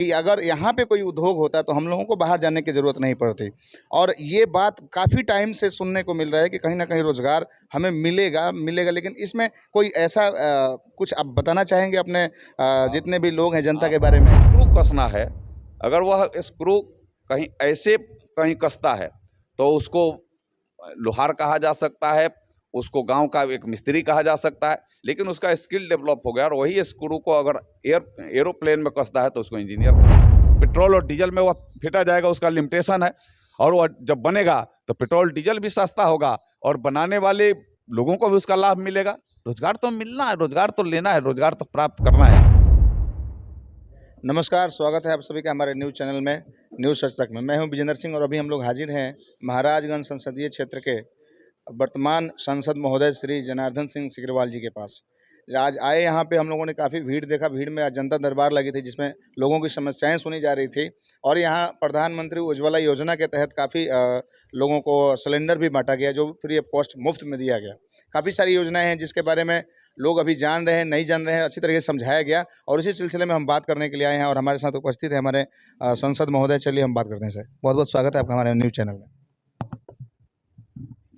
कि अगर यहाँ पे कोई उद्योग होता तो हम लोगों को बाहर जाने की ज़रूरत नहीं पड़ती। और ये बात काफ़ी टाइम से सुनने को मिल रहा है कि कहीं ना कहीं रोज़गार हमें मिलेगा मिलेगा, लेकिन इसमें कोई ऐसा कुछ आप बताना चाहेंगे अपने जितने भी लोग हैं जनता के बारे में? स्क्रू कसना है, अगर वह स्क्रू कहीं ऐसे कहीं कसता है तो उसको लोहार कहा जा सकता है, उसको गांव का एक मिस्त्री कहा जा सकता है, लेकिन उसका स्किल डेवलप हो गया और वही स्क्रू को अगर एरोप्लेन में कसता है तो उसको इंजीनियर कहा। पेट्रोल और डीजल में वह फिटा जाएगा, उसका लिमिटेशन है, और वह जब बनेगा तो पेट्रोल डीजल भी सस्ता होगा और बनाने वाले लोगों को भी उसका लाभ मिलेगा। रोजगार तो मिलना है, रोजगार तो लेना है, रोजगार तो प्राप्त करना है। नमस्कार, स्वागत है आप सभी का हमारे न्यूज़ चैनल में, न्यूज़ सच तक में। मैं हूं विजेंद्र सिंह और अभी हम लोग हाजिर हैं महाराजगंज संसदीय क्षेत्र के वर्तमान सांसद महोदय श्री जनार्दन सिंह सिग्रीवाल जी के पास। आज आए यहाँ पे हम लोगों ने काफ़ी भीड़ देखा। भीड़ में आज जनता दरबार लगी थी जिसमें लोगों की समस्याएं सुनी जा रही थी। और यहाँ प्रधानमंत्री उज्ज्वला योजना के तहत काफ़ी लोगों को सिलेंडर भी बांटा गया जो फ्री ऑफ कॉस्ट मुफ्त में दिया गया। काफ़ी सारी योजनाएं हैं जिसके बारे में लोग अभी जान रहे हैं, नहीं जान रहे हैं, अच्छी तरीके से समझाया गया और इसी सिलसिले में हम बात करने के लिए आए हैं। और हमारे साथ उपस्थित है हमारे संसद महोदय। चलिए हम बात करते हैं सर। बहुत बहुत स्वागत है आपका हमारे न्यूज़ चैनल में।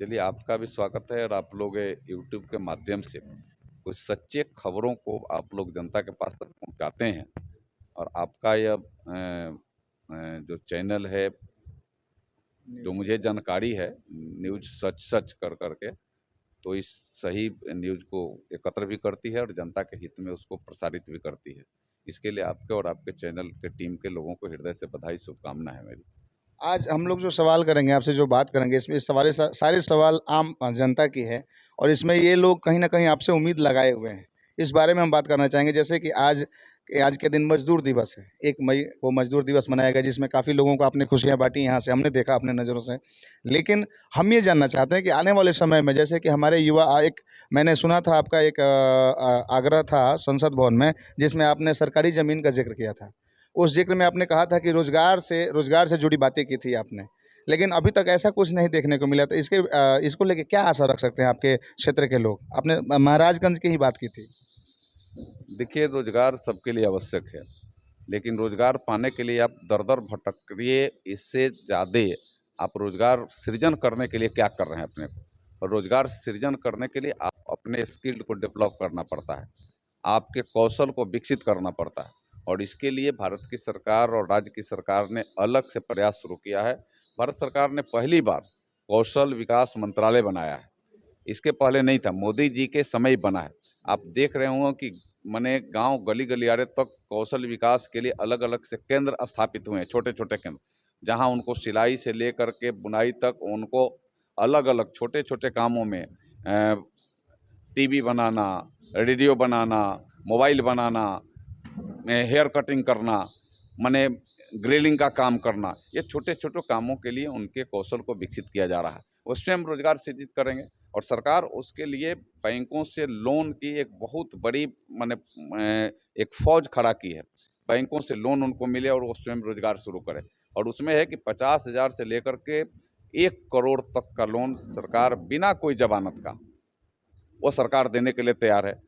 चलिए, आपका भी स्वागत है। और आप लोग यूट्यूब के माध्यम से कुछ सच्चे खबरों को आप लोग जनता के पास तक पहुंचाते हैं, और आपका यह जो चैनल है, जो मुझे जानकारी है, न्यूज़ सच कर करके, तो इस सही न्यूज़ को एकत्र भी करती है और जनता के हित में उसको प्रसारित भी करती है। इसके लिए आपके और आपके चैनल के टीम के लोगों को हृदय से बधाई, शुभकामना है मेरी। आज हम लोग जो सवाल करेंगे आपसे, जो बात करेंगे, इसमें सारे सवाल आम जनता की है और इसमें ये लोग कहीं ना कहीं आपसे उम्मीद लगाए हुए हैं। इस बारे में हम बात करना चाहेंगे। जैसे कि आज के दिन मजदूर दिवस है, 1 मई को मजदूर दिवस मनाया गया जिसमें काफ़ी लोगों को आपने खुशियां बांटी, यहाँ से हमने देखा अपने नज़रों से। लेकिन हम ये जानना चाहते हैं कि आने वाले समय में, जैसे कि हमारे युवा मैंने सुना था आपका एक आग्रह था संसद भवन में जिसमें आपने सरकारी ज़मीन का जिक्र किया था। उस जिक्र में आपने कहा था कि रोजगार से जुड़ी बातें की थी आपने, लेकिन अभी तक ऐसा कुछ नहीं देखने को मिला। तो इसको लेके क्या आशा रख सकते हैं आपके क्षेत्र के लोग? आपने महाराजगंज की ही बात की थी। देखिए, रोजगार सबके लिए आवश्यक है, लेकिन रोजगार पाने के लिए आप दर दर भटकिए, इससे ज़्यादा आप रोजगार सृजन करने के लिए क्या कर रहे हैं अपने को। और रोजगार सृजन करने के लिए आप अपने स्किल को डेवलप करना पड़ता है, आपके कौशल को विकसित करना पड़ता है। और इसके लिए भारत की सरकार और राज्य की सरकार ने अलग से प्रयास शुरू किया है। भारत सरकार ने पहली बार कौशल विकास मंत्रालय बनाया है। इसके पहले नहीं था, मोदी जी के समय बना है। आप देख रहे होंगे कि माने गांव गली गलियारे तक कौशल विकास के लिए अलग अलग से केंद्र स्थापित हुए हैं, छोटे छोटे केंद्र, जहां उनको सिलाई से लेकर के बुनाई तक उनको अलग अलग छोटे छोटे कामों में टीवी बनाना, रेडियो बनाना, मोबाइल बनाना, हेयर कटिंग करना, माने ग्रिलिंग का काम करना, ये छोटे छोटे कामों के लिए उनके कौशल को विकसित किया जा रहा है। वो स्वयं रोजगार सृजित करेंगे और सरकार उसके लिए बैंकों से लोन की एक बहुत बड़ी माने एक फौज खड़ा की है। बैंकों से लोन उनको मिले और वो स्वयं रोजगार शुरू करें। और उसमें है कि 50,000 से लेकर के 1 करोड़ तक का लोन सरकार बिना कोई जमानत का वो सरकार देने के लिए तैयार है।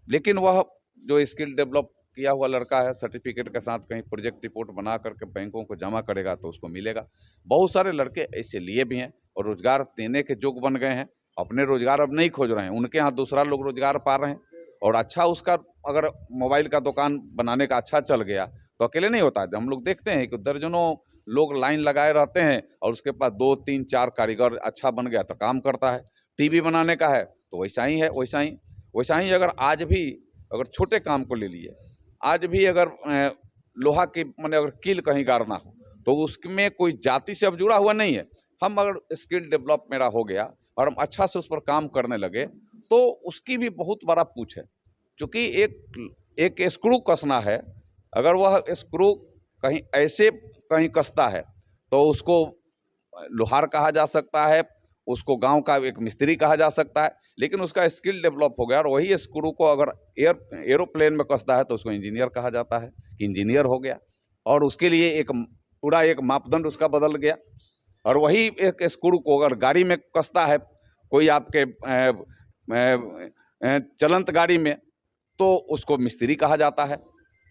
लेकिन वह जो स्किल डेवलप किया हुआ लड़का है, सर्टिफिकेट के साथ कहीं प्रोजेक्ट रिपोर्ट बना करके बैंकों को जमा करेगा तो उसको मिलेगा। बहुत सारे लड़के ऐसे लिए भी हैं और रोजगार देने के जोग बन गए हैं। अपने रोजगार अब नहीं खोज रहे हैं, उनके यहाँ दूसरा लोग रोजगार पा रहे हैं। और अच्छा, उसका अगर मोबाइल का दुकान बनाने का अच्छा चल गया तो अकेले नहीं होता है। हम लोग देखते हैं कि दर्जनों लोग लाइन लगाए रहते हैं और उसके पास 2, 3, 4 कारीगर, अच्छा बन गया तो काम करता है। टीवी बनाने का है तो वैसा ही है, वैसा ही अगर आज भी अगर छोटे काम को ले लिए, आज भी अगर लोहा की माने अगर कील कहीं गाड़ना हो तो उसमें कोई जाति से अब जुड़ा हुआ नहीं है। हम अगर स्किल डेवलप मेरा हो गया और हम अच्छा से उस पर काम करने लगे तो उसकी भी बहुत बड़ा पूछ है। क्योंकि एक स्क्रू कसना है, अगर वह स्क्रू कहीं ऐसे कहीं कसता है तो उसको लोहार कहा जा सकता है, उसको गांव का एक मिस्त्री कहा जा सकता है, लेकिन उसका स्किल डेवलप हो गया और वही स्क्रू को अगर एरोप्लेन में कसता है तो उसको इंजीनियर कहा जाता है कि इंजीनियर हो गया। और उसके लिए पूरा एक मापदंड उसका बदल गया। और वही एक स्क्रू को अगर गाड़ी में कसता है कोई आपके चलंत गाड़ी में तो उसको मिस्त्री कहा जाता है।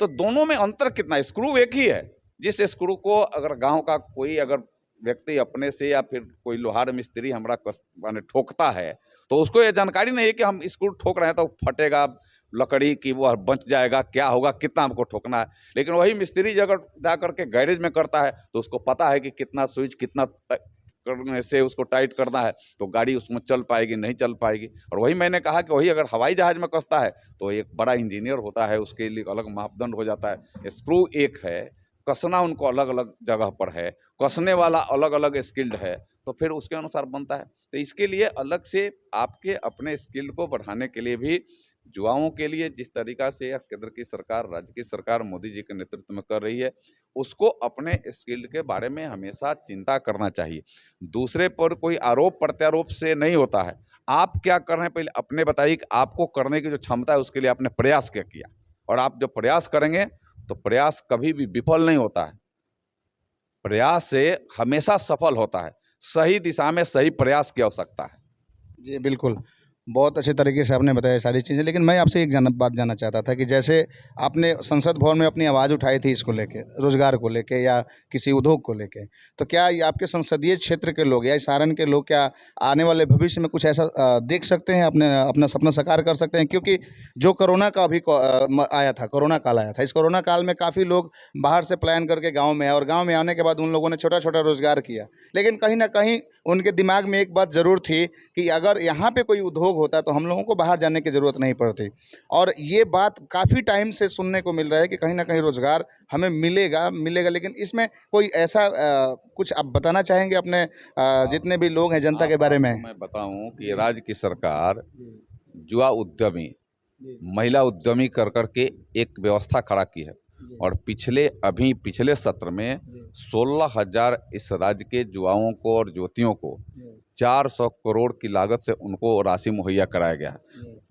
तो दोनों में अंतर कितना है? स्क्रू एक ही है। जिस स्क्रू को अगर गांव का कोई अगर व्यक्ति अपने से या फिर कोई लोहार मिस्त्री हमरा माने ठोकता है, तो उसको ये जानकारी नहीं है कि हम स्क्रू ठोक रहे हैं तो फटेगा, लकड़ी की वो बच जाएगा, क्या होगा, कितना हमको ठोकना है। लेकिन वही मिस्त्री अगर जा करके गैरेज में करता है तो उसको पता है कि कितना स्विच कितना करने से उसको टाइट करना है, तो गाड़ी उसमें चल पाएगी नहीं चल पाएगी। और वही मैंने कहा कि वही अगर हवाई जहाज में कसता है तो एक बड़ा इंजीनियर होता है, उसके लिए अलग मापदंड हो जाता है। स्क्रू एक है, कसना उनको अलग अलग जगह पर है, कसने वाला अलग अलग स्किल्ड है, तो फिर उसके अनुसार बनता है। तो इसके लिए अलग से आपके अपने स्किल को बढ़ाने के लिए भी युवाओं के लिए जिस तरीका से यह केंद्र की सरकार, राज्य की सरकार मोदी जी के नेतृत्व में कर रही है, उसको अपने स्किल के बारे में हमेशा चिंता करना चाहिए। दूसरे पर कोई आरोप प्रत्यारोप से नहीं होता है। आप क्या कर रहे हैं पहले अपने बताइए कि आपको करने की जो क्षमता है उसके लिए आपने प्रयास क्या किया। और आप जब प्रयास करेंगे तो प्रयास कभी भी विफल नहीं होता है, प्रयास से हमेशा सफल होता है। सही दिशा में सही प्रयास की आवश्यकता है। जी, बिल्कुल। बहुत अच्छे तरीके से आपने बताया सारी चीज़ें, लेकिन मैं आपसे एक बात जानना चाहता था कि जैसे आपने संसद भवन में अपनी आवाज़ उठाई थी इसको लेके, रोज़गार को लेके या किसी उद्योग को लेके, तो क्या ये आपके संसदीय क्षेत्र के लोग या इस सारण के लोग क्या आने वाले भविष्य में कुछ ऐसा देख सकते हैं, अपना सपना साकार कर सकते हैं? क्योंकि जो कोरोना का अभी आया था, कोरोना काल आया था, इस कोरोना काल में काफ़ी लोग बाहर से पलायन करके गाँव में आए और गाँव में आने के बाद उन लोगों ने छोटा-छोटा रोज़गार किया। लेकिन कहीं न कहीं उनके दिमाग में एक बात ज़रूर थी कि अगर यहाँ पे कोई उद्योग होता तो हम लोगों को बाहर जाने की ज़रूरत नहीं पड़ती। और ये बात काफ़ी टाइम से सुनने को मिल रहा है कि कहीं न कहीं रोज़गार हमें मिलेगा, लेकिन इसमें कोई ऐसा कुछ आप बताना चाहेंगे अपने जितने भी लोग हैं जनता के बारे में? मैं बताऊं कि राज्य की सरकार युवा उद्यमी, महिला उद्यमी कर करके एक व्यवस्था खड़ा की है। और पिछले सत्र में 16,000 इस राज्य के युवाओं को और युवतियों को 400 करोड़ की लागत से उनको राशि मुहैया कराया गया।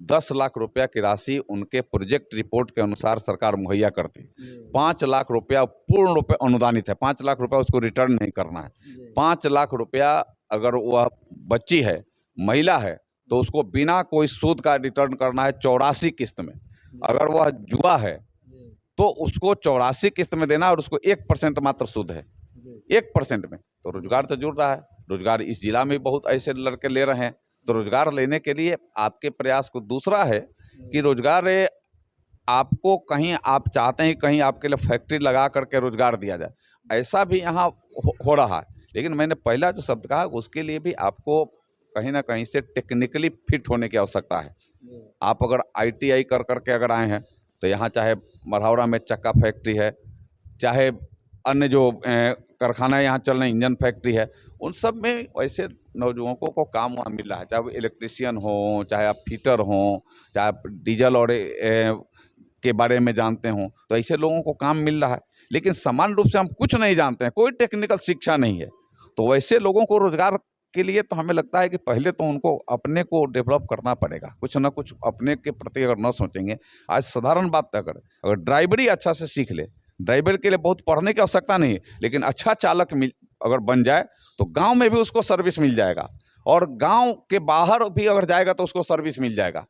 10 लाख रुपया की राशि उनके प्रोजेक्ट रिपोर्ट के अनुसार सरकार मुहैया करती। 5 लाख रुपया पूर्ण रूप से अनुदानित है, 5 लाख रुपया उसको रिटर्न नहीं करना है। 5 लाख रुपया अगर वह बच्ची है, महिला है, तो उसको बिना कोई सूद का रिटर्न करना है 84 किस्त में। अगर वह युवा है तो उसको 84 किस्त में देना और उसको 1% मात्र सूद है, 1% में। तो रोजगार तो जुड़ रहा है, रोजगार इस जिला में बहुत ऐसे लड़के ले रहे हैं। तो रोजगार लेने के लिए आपके प्रयास को दूसरा है कि रोजगार आपको कहीं आप चाहते हैं कहीं आपके लिए फैक्ट्री लगा करके रोजगार दिया जाए, ऐसा भी यहाँ हो रहा है। लेकिन मैंने पहला जो शब्द कहा उसके लिए भी आपको कहीं ना कहीं से टेक्निकली फिट होने की आवश्यकता है। आप अगर ITI कर करके अगर आए हैं तो यहाँ चाहे मढ़ौरा में चक्का फैक्ट्री है, चाहे अन्य जो कारखाना यहाँ चल रहे इंजन फैक्ट्री है, उन सब में वैसे नौजुवकों को काम वहाँ मिल रहा है। चाहे वो इलेक्ट्रीशियन हो, चाहे आप फिटर हों, चाहे आप डीजल और के बारे में जानते हों, तो ऐसे लोगों को काम मिल रहा है। लेकिन समान रूप से हम कुछ नहीं जानते हैं, कोई टेक्निकल शिक्षा नहीं है, तो वैसे लोगों को रोजगार के लिए तो हमें लगता है कि पहले तो उनको अपने को डेवलप करना पड़ेगा। कुछ ना कुछ अपने के प्रति अगर न सोचेंगे, आज साधारण बात अगर ड्राइवरी अच्छा से सीख ले, ड्राइवर के लिए बहुत पढ़ने की आवश्यकता नहीं है, लेकिन अच्छा चालक अगर बन जाए तो गांव में भी उसको सर्विस मिल जाएगा और गांव के बाहर भी अगर जाएगा तो उसको सर्विस मिल जाएगा।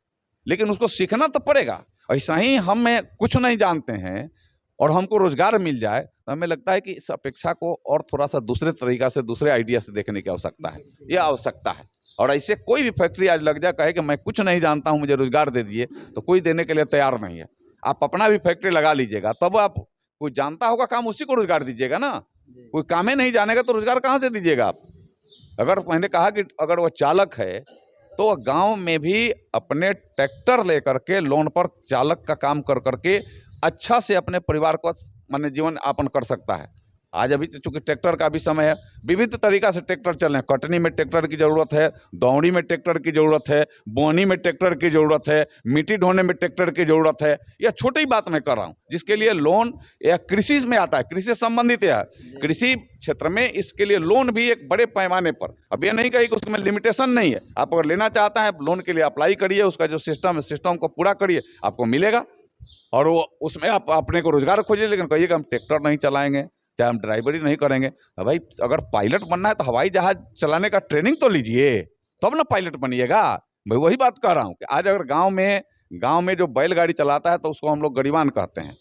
लेकिन उसको सीखना तो पड़ेगा। ऐसा ही हमें कुछ नहीं जानते हैं और हमको रोजगार मिल जाए तो हमें लगता है कि इस अपेक्षा को और थोड़ा सा दूसरे तरीका से, दूसरे आइडिया से देखने की आवश्यकता है, यह आवश्यकता है। और ऐसे कोई भी फैक्ट्री आज लग जाए कहे कि मैं कुछ नहीं जानता हूं, मुझे रोजगार दे दिए, तो कोई देने के लिए तैयार नहीं है। आप अपना भी फैक्ट्री लगा लीजिएगा, तब आप कोई जानता होगा काम उसी को रोजगार दीजिएगा ना। कोई काम ही नहीं जानेगा तो रोजगार कहाँ से दीजिएगा आप। अगर मैंने कहा कि अगर वो चालक है तो गांव में भी अपने ट्रैक्टर लेकर के लोन पर चालक का काम कर करके अच्छा से अपने परिवार को माने जीवन यापन कर सकता है। आज अभी चूंकि ट्रैक्टर का भी समय है, विविध तरीका से ट्रैक्टर चल रहे हैं। कटनी में ट्रैक्टर की ज़रूरत है, दौड़ी में ट्रैक्टर की ज़रूरत है, बोनी में ट्रैक्टर की ज़रूरत है, मिट्टी ढोने में ट्रैक्टर की ज़रूरत है। यह छोटी बात मैं कर रहा हूँ, जिसके लिए लोन या कृषि में आता है, कृषि से संबंधित है। कृषि क्षेत्र में इसके लिए लोन भी एक बड़े पैमाने पर, अब यह नहीं कही कि उसमें लिमिटेशन नहीं है। आप अगर लेना चाहते हैं लोन के लिए अप्लाई करिए, उसका जो सिस्टम है सिस्टम को पूरा करिए, आपको मिलेगा। और वो उसमें आप अपने को रोजगार खोजिए। लेकिन कहिए कि हम ट्रैक्टर नहीं चलाएंगे, चाहे हम ड्राइवरी नहीं करेंगे, तो भाई अगर पायलट बनना है तो हवाई जहाज चलाने का ट्रेनिंग तो लीजिए, तब ना पायलट बनिएगा। मैं वही बात कर रहा हूँ कि आज अगर गांव में जो बैलगाड़ी चलाता है तो उसको हम लोग गरीबान कहते हैं।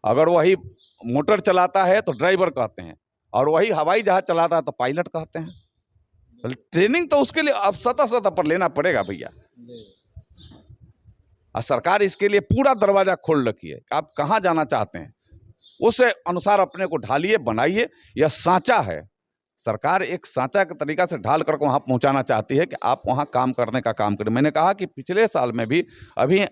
अगर वही मोटर चलाता है तो ड्राइवर कहते हैं, और वही हवाई जहाज चलाता है तो पायलट कहते हैं। तो ट्रेनिंग तो उसके लिए अब सतह पर लेना पड़ेगा भैया। और सरकार इसके लिए पूरा दरवाजा खोल रखी है कि आप कहाँ जाना चाहते हैं, उस अनुसार अपने को ढालिए, बनाइए। यह सांचा है, सरकार एक सांचा के तरीका से ढाल करके वहाँ पहुँचाना चाहती है कि आप वहाँ काम करने का काम करें। मैंने कहा कि पिछले साल में भी, अभी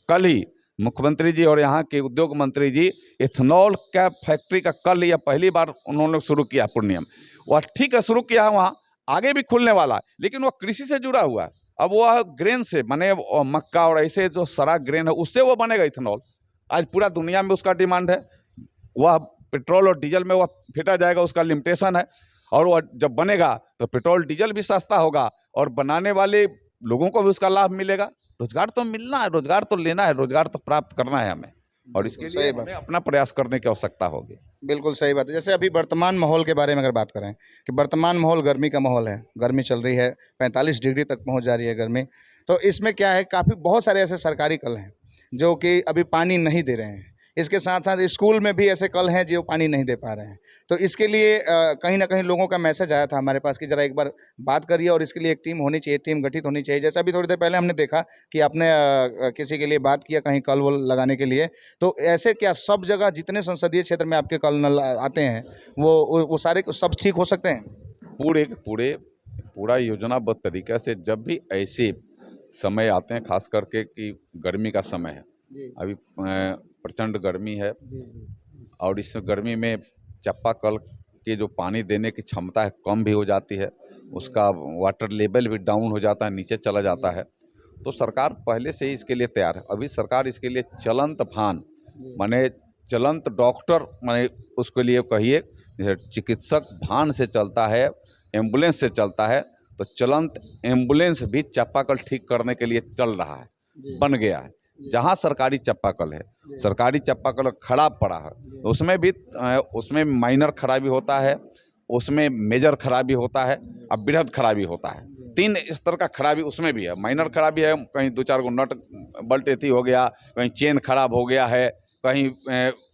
कल ही मुख्यमंत्री जी और यहाँ के उद्योग मंत्री जी इथेनॉल का फैक्ट्री का कल या पहली बार उन्होंने शुरू किया पूर्णिया में। वह ठीक है, शुरू किया है, वहाँ आगे भी खुलने वाला है, लेकिन वह कृषि से जुड़ा हुआ है। अब वह ग्रेन से बने, मक्का और ऐसे जो सारा ग्रेन है उससे वो बनेगा इथेनॉल। आज पूरा दुनिया में उसका डिमांड है। वह पेट्रोल और डीजल में वह फेंटा जाएगा, उसका लिमिटेशन है। और वह जब बनेगा तो पेट्रोल डीजल भी सस्ता होगा और बनाने वाले लोगों को भी उसका लाभ मिलेगा। रोजगार तो मिलना है, रोजगार तो लेना है, रोजगार तो प्राप्त करना है हमें, और इसके लिए हमें अपना प्रयास करने की आवश्यकता होगी। बिल्कुल सही बात है। जैसे अभी वर्तमान माहौल के बारे में अगर बात करें कि वर्तमान माहौल गर्मी का माहौल है, गर्मी चल रही है, 45 डिग्री तक पहुंच जा रही है गर्मी। तो इसमें क्या है, काफ़ी बहुत सारे ऐसे सरकारी कल हैं जो कि अभी पानी नहीं दे रहे हैं। इसके साथ साथ स्कूल में भी ऐसे कल हैं जो पानी नहीं दे पा रहे हैं। तो इसके लिए कहीं ना कहीं लोगों का मैसेज आया था हमारे पास कि ज़रा एक बार बात करिए, और इसके लिए एक टीम होनी चाहिए, टीम गठित होनी चाहिए। जैसा अभी थोड़ी देर पहले हमने देखा कि आपने किसी के लिए बात किया कहीं कल वल लगाने के लिए। तो ऐसे क्या सब जगह जितने संसदीय क्षेत्र में आपके कल नल आते हैं वो सारे सब ठीक हो सकते हैं? पूरा योजनाबद्ध तरीके से जब भी ऐसे समय आते हैं, खास करके कि गर्मी का समय है, अभी प्रचंड गर्मी है, और इस गर्मी में चापाकल के जो पानी देने की क्षमता है कम भी हो जाती है, उसका वाटर लेवल भी डाउन हो जाता है, नीचे चला जाता है। तो सरकार पहले से ही इसके लिए तैयार है। अभी सरकार इसके लिए चलंत भान माने चलंत डॉक्टर माने उसके लिए कहिए, चिकित्सक भान से चलता है, एम्बुलेंस से चलता है, तो चलंत एम्बुलेंस भी चापाकल ठीक करने के लिए चल रहा है, बन गया है। जहाँ सरकारी चापाकल है, सरकारी चापाकल खराब पड़ा है, तो उसमें माइनर खराबी होता है, उसमें मेजर खराबी होता है, अब बृहद खराबी होता है। 3 स्तर का खराबी उसमें भी है। माइनर खराबी है, कहीं 2-4 गो नट बल्ट एथी हो गया, कहीं चेन खराब हो गया है, कहीं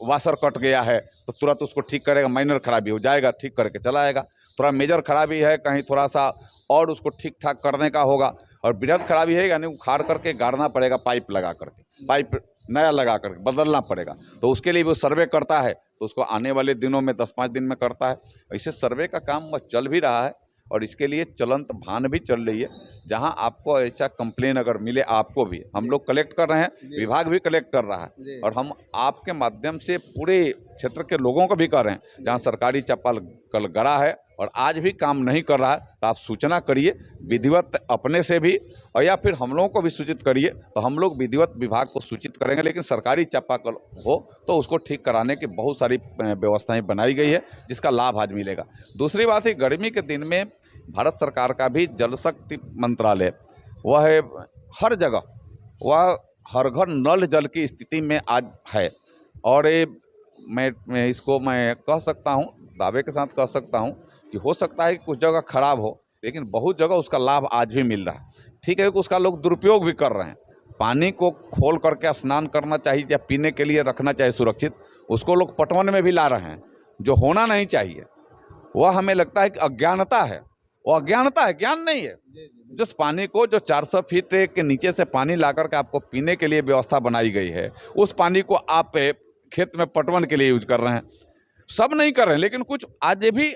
वाशर कट गया है, तो तुरंत उसको ठीक करेगा। माइनर खराबी हो जाएगा, ठीक करके चला आएगा। थोड़ा मेजर खराबी है, कहीं थोड़ा सा और उसको ठीक ठाक करने का होगा। और बृहद खराबी है, यानी उखाड़ करके गाड़ना पड़ेगा, पाइप लगा करके, पाइप नया लगा करके बदलना पड़ेगा। तो उसके लिए वो सर्वे करता है, तो उसको आने वाले दिनों में 10-5 दिन में करता है। ऐसे सर्वे का काम चल भी रहा है, और इसके लिए चलंत भान भी चल रही है। जहां आपको ऐसा कंप्लेन अगर मिले, आपको भी हम लोग कलेक्ट कर रहे हैं, विभाग भी कलेक्ट कर रहा है, और हम आपके माध्यम से पूरे क्षेत्र के लोगों को भी कर रहे हैं। जहां सरकारी चापाकल गड़ा है और आज भी काम नहीं कर रहा है, तो आप सूचना करिए विधिवत अपने से भी, और या फिर हम लोगों को भी सूचित करिए, तो हम लोग विधिवत विभाग को सूचित करेंगे। लेकिन सरकारी चापाकल हो तो उसको ठीक कराने की बहुत सारी व्यवस्थाएं बनाई गई है, जिसका लाभ आज मिलेगा। दूसरी बात है, गर्मी के दिन में भारत सरकार का भी जल शक्ति मंत्रालय, वह है हर जगह, वह हर घर नल जल की स्थिति में आज है। और मैं इसको कह सकता हूँ, दावे के साथ कह सकता हूँ कि हो सकता है कि कुछ जगह खराब हो, लेकिन बहुत जगह उसका लाभ आज भी मिल रहा है। ठीक है कि उसका लोग दुरुपयोग भी कर रहे हैं। पानी को खोल करके स्नान करना चाहिए या पीने के लिए रखना चाहिए सुरक्षित, उसको लोग पटवन में भी ला रहे हैं, जो होना नहीं चाहिए। वह हमें लगता है कि अज्ञानता है, वो अज्ञानता है, ज्ञान नहीं है। जिस पानी को जो 400 फीट के नीचे से पानी ला करके आपको पीने के लिए व्यवस्था बनाई गई है, उस पानी को आप खेत में पटवन के लिए यूज कर रहे हैं। सब नहीं कर रहे हैं, लेकिन कुछ आज भी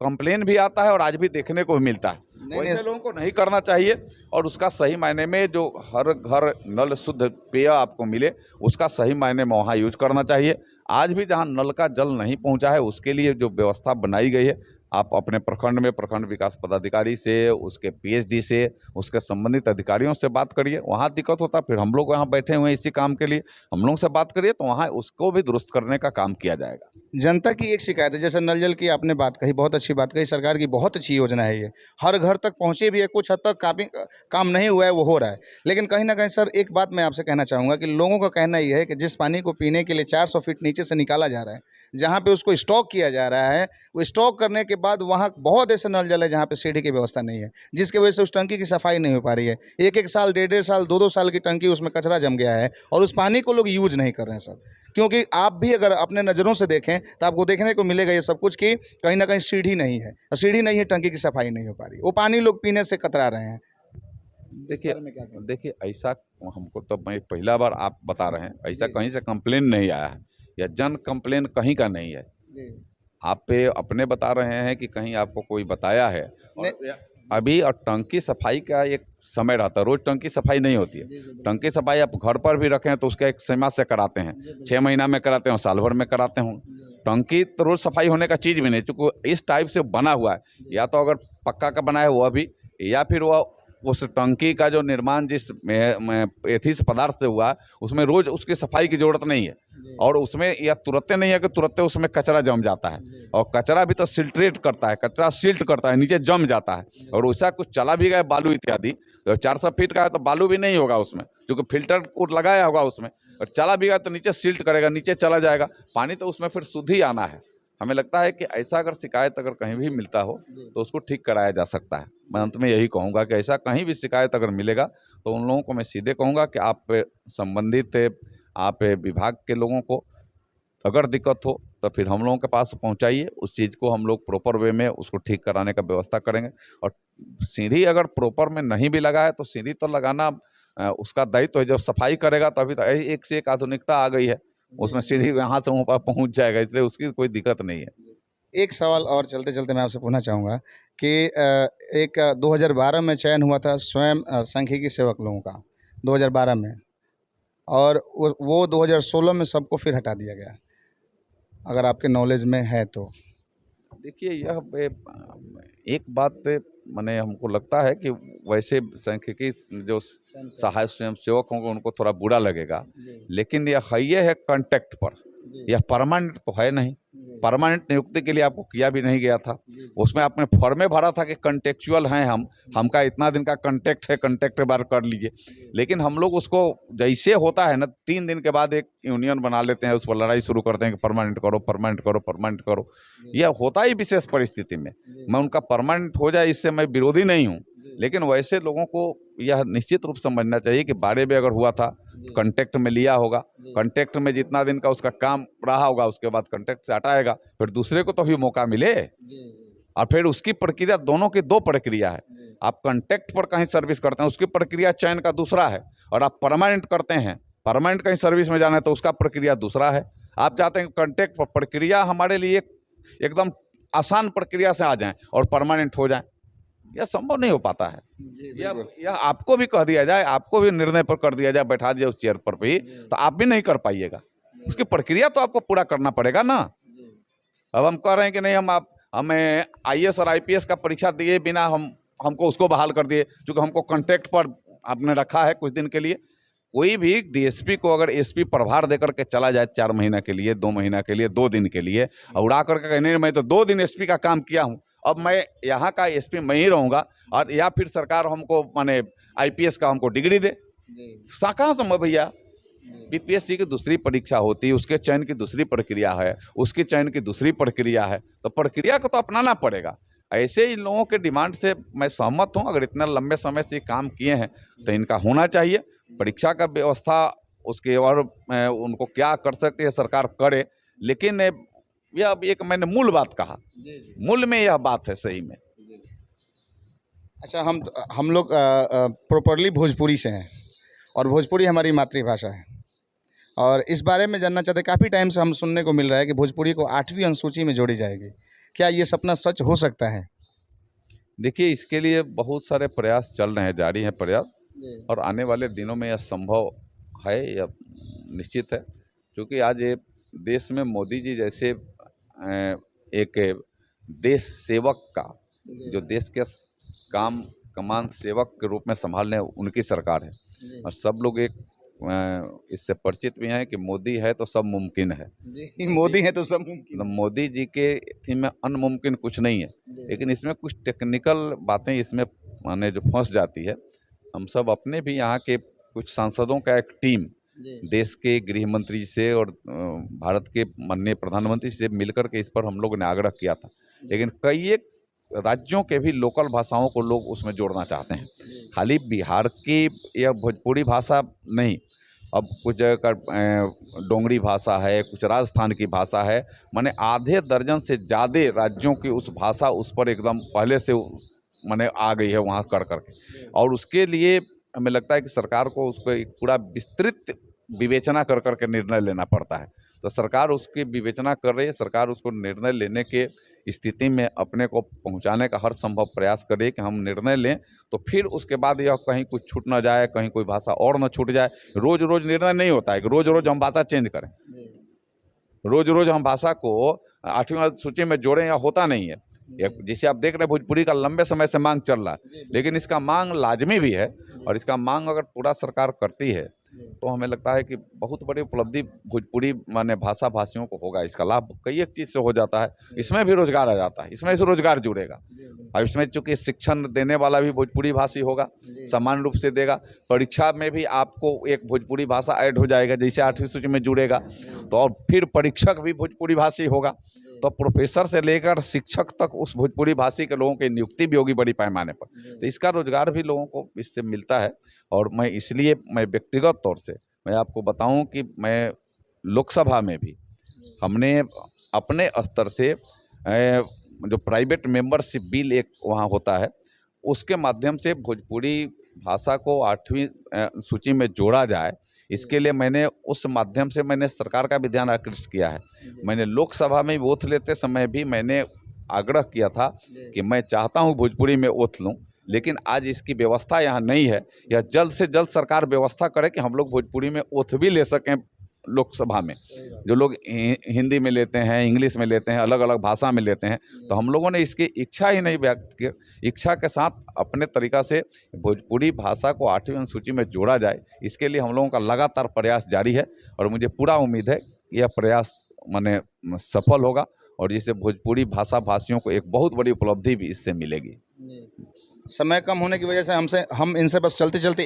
कंप्लेन भी आता है और आज भी देखने को भी मिलता है। वैसे लोगों को नहीं करना चाहिए, और उसका सही मायने में जो हर घर नल शुद्ध पेय आपको मिले, उसका सही मायने में वहाँ यूज करना चाहिए। आज भी जहाँ नल का जल नहीं पहुँचा है, उसके लिए जो व्यवस्था बनाई गई है, आप अपने प्रखंड में प्रखंड विकास पदाधिकारी से, उसके पीएचडी से, उसके संबंधित अधिकारियों से बात करिए। वहाँ दिक्कत होता है, फिर हम लोग यहाँ बैठे हुए हैं इसी काम के लिए, हम लोग से बात करिए, तो वहाँ उसको भी दुरुस्त करने का काम किया जाएगा। जनता की एक शिकायत है, जैसे नल जल की आपने बात कही, बहुत अच्छी बात कही, सरकार की बहुत अच्छी योजना है ये, हर घर तक पहुँचे भी है। कुछ हद तक काफ़ी काम नहीं हुआ है, वो हो रहा है। लेकिन कहीं ना कहीं सर एक बात मैं आपसे कहना चाहूँगा कि लोगों का कहना ये है कि जिस पानी को पीने के लिए 400 फीट नीचे से निकाला जा रहा है, जहाँ पे उसको स्टॉक किया जा रहा है, वो स्टॉक करने के बाद वहाँ बहुत ऐसे नल जल है जहाँ पे सीढ़ी की व्यवस्था नहीं है, जिसकी वजह से उस टंकी की सफाई नहीं हो पा रही है। 1-1 साल, 1.5 साल, 2-2 साल की टंकी, उसमें कचरा जम गया है, और उस पानी को लोग यूज नहीं कर रहे हैं सर। क्योंकि आप भी अगर अपने नज़रों से देखें तो आपको देखने को मिलेगा ये सब कुछ कि कहीं ना कहीं सीढ़ी नहीं है, और सीढ़ी नहीं है, टंकी की सफाई नहीं हो पा रही, वो पानी लोग पीने से कतरा रहे हैं। देखिए बारे में क्या कहेंगे? देखिए ऐसा हमको तो मैं पहला बार आप बता रहे हैं, ऐसा कहीं से कंप्लेन नहीं आया है या जन कंप्लेन कहीं का नहीं है। जी। आप पे अपने बता रहे हैं कि कहीं आपको कोई बताया है। और अभी और टंकी सफाई का एक समय रहता है, रोज टंकी सफाई नहीं होती है। टंकी सफाई आप घर पर भी रखें तो उसका एक समय से कराते हैं, 6 महीना में कराते हैं, साल भर में कराते हों। टंकी तो रोज सफाई होने का चीज़ भी नहीं, चूँकि इस टाइप से बना हुआ है, या तो अगर पक्का का बना है वह भी, या फिर वह उस टंकी का जो निर्माण जिस एथिस पदार्थ से हुआ उसमें रोज उसकी सफाई की जरूरत नहीं है, और उसमें यह तुरंते नहीं है कि तुरंते उसमें कचरा जम जाता है, और कचरा भी तो सिल्ट्रेट करता है, कचरा सिल्ट करता है, नीचे जम जाता है। और वैसा कुछ चला भी गया बालू इत्यादि, तो 400 फीट का है तो बालू भी नहीं होगा उसमें, क्योंकि फिल्टर को लगाया होगा उसमें, और चला भी गया तो नीचे सिल्ट करेगा, नीचे चला जाएगा पानी, तो उसमें फिर शुद्ध ही आना है। हमें लगता है कि ऐसा अगर शिकायत अगर कहीं भी मिलता हो तो उसको ठीक कराया जा सकता है। मैं अंत में यही कहूँगा कि ऐसा कहीं भी शिकायत अगर मिलेगा तो उन लोगों को मैं सीधे कहूँगा कि आप संबंधित आप विभाग के लोगों को अगर दिक्कत हो तो फिर हम लोगों के पास पहुंचाइए, उस चीज़ को हम लोग प्रॉपर वे में उसको ठीक कराने का व्यवस्था करेंगे। और सीढ़ी अगर प्रॉपर में नहीं भी लगा है तो सीढ़ी तो लगाना उसका दायित्व है, जब सफाई करेगा तो अभी तो एक से एक आधुनिकता आ गई है, उसमें सीढ़ी यहाँ से वहाँ पर पहुँच जाएगा, इसलिए उसकी कोई दिक्कत नहीं है। एक सवाल और चलते-चलते मैं आपसे पूछना चाहूँगा कि एक 2012 में चयन हुआ था स्वयं सांख्यिकी सेवक लोगों का, 2012 में, और वो 2016 में सबको फिर हटा दिया गया, अगर आपके नॉलेज में है तो? देखिए यह एक बात माने हमको लगता है कि वैसे सांख्यिकी जो सहायक स्वयंसेवक होंगे उनको थोड़ा बुरा लगेगा, लेकिन यह है कॉन्ट्रैक्ट पर, यह परमानेंट तो है नहीं। परमानेंट नियुक्ति के लिए आपको किया भी नहीं गया था, उसमें आपने फॉर्मे भरा था कि कॉन्टेक्चुअल हैं हमका इतना दिन का कॉन्ट्रैक्ट है, कॉन्ट्रैक्ट बार कर लीजिए। लेकिन हम लोग उसको जैसे होता है ना, 3 दिन के बाद एक यूनियन बना लेते हैं, उस पर लड़ाई शुरू करते हैं कि परमानेंट करो, परमानेंट करो, परमानेंट करो। यह होता ही विशेष परिस्थिति में, मैं उनका परमानेंट हो जाए इससे मैं विरोधी नहीं हूँ, लेकिन वैसे लोगों को यह निश्चित रूप समझना चाहिए कि बारे में अगर हुआ था कॉन्ट्रैक्ट में लिया होगा, कॉन्ट्रैक्ट में जितना दिन का उसका काम रहा होगा उसके बाद कॉन्ट्रैक्ट से हटाएगा, फिर दूसरे को तो भी मौका मिले। और फिर उसकी प्रक्रिया, दोनों की 2 प्रक्रिया है। आप कॉन्ट्रैक्ट पर कहीं सर्विस करते हैं उसकी प्रक्रिया चयन का दूसरा है, और आप परमानेंट करते हैं, परमानेंट कहीं सर्विस में जाना है तो उसका प्रक्रिया दूसरा है। आप चाहते हैं कॉन्ट्रैक्ट पर प्रक्रिया हमारे लिए एकदम आसान प्रक्रिया से आ जाए और परमानेंट हो जाए, यह संभव नहीं हो पाता है। यह आपको भी कह दिया जाए, आपको भी निर्णय पर कर दिया जाए, बैठा दिया उस चेयर पर भी, तो आप भी नहीं कर पाइएगा, उसकी प्रक्रिया तो आपको पूरा करना पड़ेगा ना। अब हम कह रहे हैं कि नहीं, हमें आईएएस और आईपीएस का परीक्षा दिए बिना हमको उसको बहाल कर दिए, क्योंकि हमको कॉन्ट्रैक्ट पर आपने रखा है कुछ दिन के लिए। कोई भी डीएसपी को अगर एसपी प्रभार देकर के चला जाए 4 महीना के लिए, 2 महीना के लिए, 2 दिन के लिए, और उड़ा करके कहने मैं तो 2 दिन एसपी का काम किया हूँ, अब मैं यहाँ का एसपी मैं ही रहूँगा, और या फिर सरकार हमको माने आईपीएस का हमको डिग्री दे, कहाँ संभव भैया। बीपीएससी की दूसरी परीक्षा होती है, उसके चयन की दूसरी प्रक्रिया है, उसके चयन की दूसरी प्रक्रिया है, तो प्रक्रिया को तो अपनाना पड़ेगा। ऐसे इन लोगों के डिमांड से मैं सहमत हूँ, अगर इतना लंबे समय से काम किए हैं तो इनका होना चाहिए। परीक्षा का व्यवस्था उसके, और उनको क्या कर सकती है सरकार करे, लेकिन यह एक मैंने मूल बात कहा, मूल में यह बात है सही में। अच्छा, हम लोग प्रॉपरली भोजपुरी से हैं, और भोजपुरी हमारी मातृभाषा है, और इस बारे में जानना चाहते हैं, काफ़ी टाइम से हम सुनने को मिल रहा है कि भोजपुरी को 8वीं अनुसूची में जोड़ी जाएगी, क्या ये सपना सच हो सकता है? देखिए इसके लिए बहुत सारे प्रयास चल रहे हैं, जारी हैं प्रयास, और आने वाले दिनों में यह संभव है, यह निश्चित है। क्योंकि आज ये देश में मोदी जी जैसे एक देश सेवक का, जो देश के काम कमान सेवक के रूप में संभालने उनकी सरकार है, और सब लोग एक इससे परिचित भी हैं कि मोदी है तो सब मुमकिन है। मोदी है तो सब मुमकिन तो मोदी जी के थीम में अनमुमकिन कुछ नहीं है, लेकिन इसमें कुछ टेक्निकल बातें इसमें माने जो फंस जाती है। हम सब अपने भी यहाँ के कुछ सांसदों का एक टीम देश के गृह मंत्री जी से और भारत के माननीय प्रधानमंत्री से मिलकर के इस पर हम लोगों ने आग्रह किया था, लेकिन कई एक राज्यों के भी लोकल भाषाओं को लोग उसमें जोड़ना चाहते हैं, खाली बिहार की या भोजपुरी भाषा नहीं, अब कुछ जगह का डोंगरी भाषा है, कुछ राजस्थान की भाषा है, माने आधे दर्जन से ज़्यादा राज्यों की उस भाषा उस पर एकदम पहले से माने आ गई है वहाँ कर के। और उसके लिए हमें लगता है कि सरकार को उस पर एक पूरा विस्तृत विवेचना कर के निर्णय लेना पड़ता है। तो सरकार उसकी विवेचना कर रही है, सरकार उसको निर्णय लेने के स्थिति में अपने को पहुंचाने का हर संभव प्रयास करे कि हम निर्णय लें, तो फिर उसके बाद यह कहीं कुछ छूट ना जाए, कहीं कोई भाषा और ना छूट जाए। रोज रोज निर्णय नहीं होता है कि रोज रोज हम भाषा चेंज करें, रोज रोज हम भाषा को 8वीं सूची में जोड़ें, या होता नहीं है। जैसे आप देख रहे हैं भोजपुरी का लंबे समय से मांग चल रहा है, लेकिन इसका मांग लाजमी भी है, और इसका मांग अगर पूरा सरकार करती है तो हमें लगता है कि बहुत बड़ी उपलब्धि भोजपुरी माने भाषा भाषियों को होगा। इसका लाभ कई एक चीज़ से हो जाता है, इसमें भी रोजगार आ जाता है, इसमें से रोजगार जुड़ेगा। और इसमें चूंकि शिक्षण देने वाला भी भोजपुरी भाषी होगा, समान रूप से देगा। परीक्षा में भी आपको एक भोजपुरी भाषा ऐड हो जाएगा, जैसे 8वीं सूची में जुड़ेगा तो, और फिर परीक्षक भी भोजपुरी भाषी होगा, तो प्रोफेसर से लेकर शिक्षक तक उस भोजपुरी भाषी के लोगों की नियुक्ति भी होगी बड़ी पैमाने पर। तो इसका रोजगार भी लोगों को इससे मिलता है। और मैं इसलिए मैं व्यक्तिगत तौर से मैं आपको बताऊं कि मैं लोकसभा में भी हमने अपने स्तर से जो प्राइवेट मेंबरशिप बिल एक वहाँ होता है, उसके माध्यम से भोजपुरी भाषा को 8वीं सूची में जोड़ा जाए, इसके लिए मैंने उस माध्यम से मैंने सरकार का भी ध्यान आकृष्ट किया है। मैंने लोकसभा में ओथ लेते समय भी मैंने आग्रह किया था कि मैं चाहता हूं भोजपुरी में ओथ लूं, लेकिन आज इसकी व्यवस्था यहाँ नहीं है। यह जल्द से जल्द सरकार व्यवस्था करे कि हम लोग भोजपुरी में ओथ भी ले सकें लोकसभा में। जो लोग हिंदी में लेते हैं, इंग्लिश में लेते हैं, अलग अलग भाषा में लेते हैं, तो हम लोगों ने इसकी इच्छा ही नहीं व्यक्त की। इच्छा के साथ अपने तरीक़ा से भोजपुरी भाषा को 8वीं अनुसूची में जोड़ा जाए, इसके लिए हम लोगों का लगातार प्रयास जारी है। और मुझे पूरा उम्मीद है कि यह प्रयास माने सफल होगा, और जिससे भोजपुरी भाषा भाषियों को एक बहुत बड़ी उपलब्धि भी इससे मिलेगी। समय कम होने की वजह से हम इनसे बस चलते चलते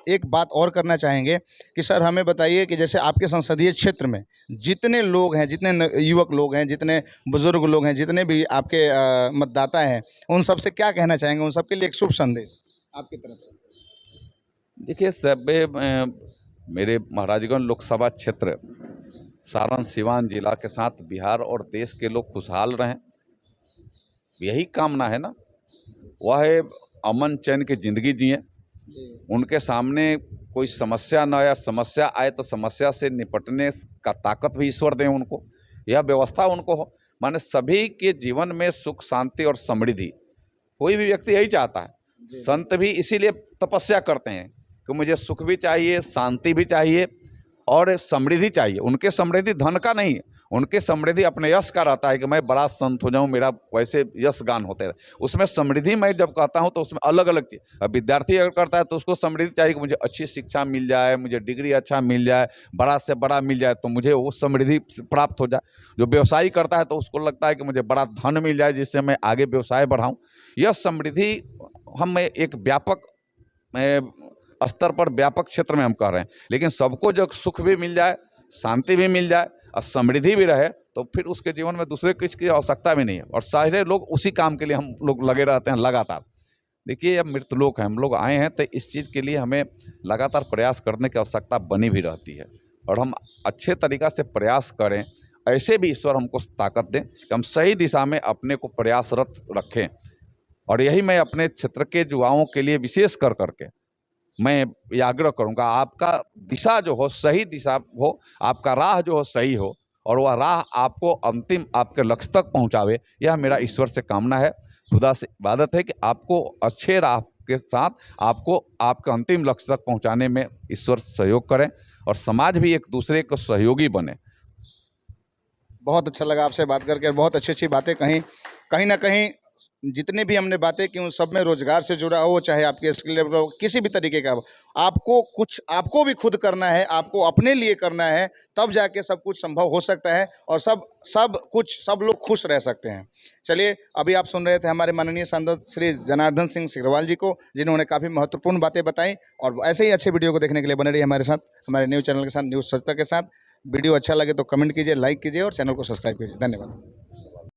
एक बात और करना चाहेंगे कि सर हमें बताइए कि जैसे आपके संसदीय क्षेत्र में जितने लोग हैं, जितने युवक लोग हैं, जितने बुजुर्ग लोग हैं, जितने भी आपके मतदाता हैं, उन सब से क्या कहना चाहेंगे, उन सबके लिए एक शुभ संदेश आपकी तरफ से। देखिए सब मेरे महाराजगंज लोकसभा क्षेत्र सारण सीवान जिला के साथ बिहार और देश के लोग खुशहाल रहें, यही कामना है ना। वह अमन चैन की ज़िंदगी जिए, उनके सामने कोई समस्या न आए, समस्या आए तो समस्या से निपटने का ताकत भी ईश्वर दें उनको, यह व्यवस्था उनको हो। माने सभी के जीवन में सुख शांति और समृद्धि, कोई भी व्यक्ति यही चाहता है। संत भी इसीलिए तपस्या करते हैं कि मुझे सुख भी चाहिए, शांति भी चाहिए और समृद्धि चाहिए। उनके समृद्धि धन का नहीं है, उनके समृद्धि अपने यश का रहता है कि मैं बड़ा संत हो जाऊं, मेरा वैसे यश गान होते रहे। उसमें समृद्धि मैं जब कहता हूं तो उसमें अलग अलग चीज़। अब विद्यार्थी अगर करता है तो उसको समृद्धि चाहिए कि मुझे अच्छी शिक्षा मिल जाए, मुझे डिग्री अच्छा मिल जाए, बड़ा से बड़ा मिल जाए, तो मुझे वो समृद्धि प्राप्त हो जाए। जो व्यवसायी करता है तो उसको लगता है कि मुझे बड़ा धन मिल जाए जिससे मैं आगे व्यवसाय बढ़ाऊँ। यह समृद्धि हम एक व्यापक स्तर पर, व्यापक क्षेत्र में हम कह रहे हैं, लेकिन सबको जब सुख भी मिल जाए, शांति भी मिल जाए और समृद्धि भी रहे, तो फिर उसके जीवन में दूसरे किसी की आवश्यकता भी नहीं है। और सारे लोग उसी काम के लिए हम लोग लगे रहते हैं लगातार। देखिए अब मृतलोक है, हम लोग आए हैं तो इस चीज़ के लिए हमें लगातार प्रयास करने की आवश्यकता बनी भी रहती है, और हम अच्छे तरीक़ा से प्रयास करें। ऐसे भी ईश्वर हमको ताकत दें कि हम सही दिशा में अपने को प्रयासरत रखें। और यही मैं अपने क्षेत्र के युवाओं के लिए विशेष कर करके मैं ये आग्रह करूँगा, आपका दिशा जो हो सही दिशा हो, आपका राह जो हो सही हो, और वह राह आपको अंतिम आपके लक्ष्य तक पहुँचावे, यह मेरा ईश्वर से कामना है। खुदा से इबादत है कि आपको अच्छे राह के साथ आपको आपके अंतिम लक्ष्य तक पहुँचाने में ईश्वर सहयोग करें, और समाज भी एक दूसरे को सहयोगी बने। बहुत अच्छा लगा आपसे बात करके, बहुत अच्छी अच्छी बातें कहीं। कहीं ना कहीं जितने भी हमने बातें की उन सब में रोजगार से जुड़ा हो, चाहे आपके स्किल लेवल हो, किसी भी तरीके का हो, आपको भी खुद करना है, आपको अपने लिए करना है, तब जाके सब कुछ संभव हो सकता है और सब लोग खुश रह सकते हैं। चलिए, अभी आप सुन रहे थे हमारे माननीय सांसद श्री जनार्दन सिंह सिग्रीवाल जी को, जिन्होंने काफ़ी महत्वपूर्ण बातें बताई। और ऐसे ही अच्छे वीडियो को देखने के लिए बने रहिए हमारे साथ, हमारे न्यूज़ चैनल के साथ, न्यूज़ सजता के साथ। वीडियो अच्छा लगे तो कमेंट कीजिए, लाइक कीजिए और चैनल को सब्सक्राइब कीजिए। धन्यवाद।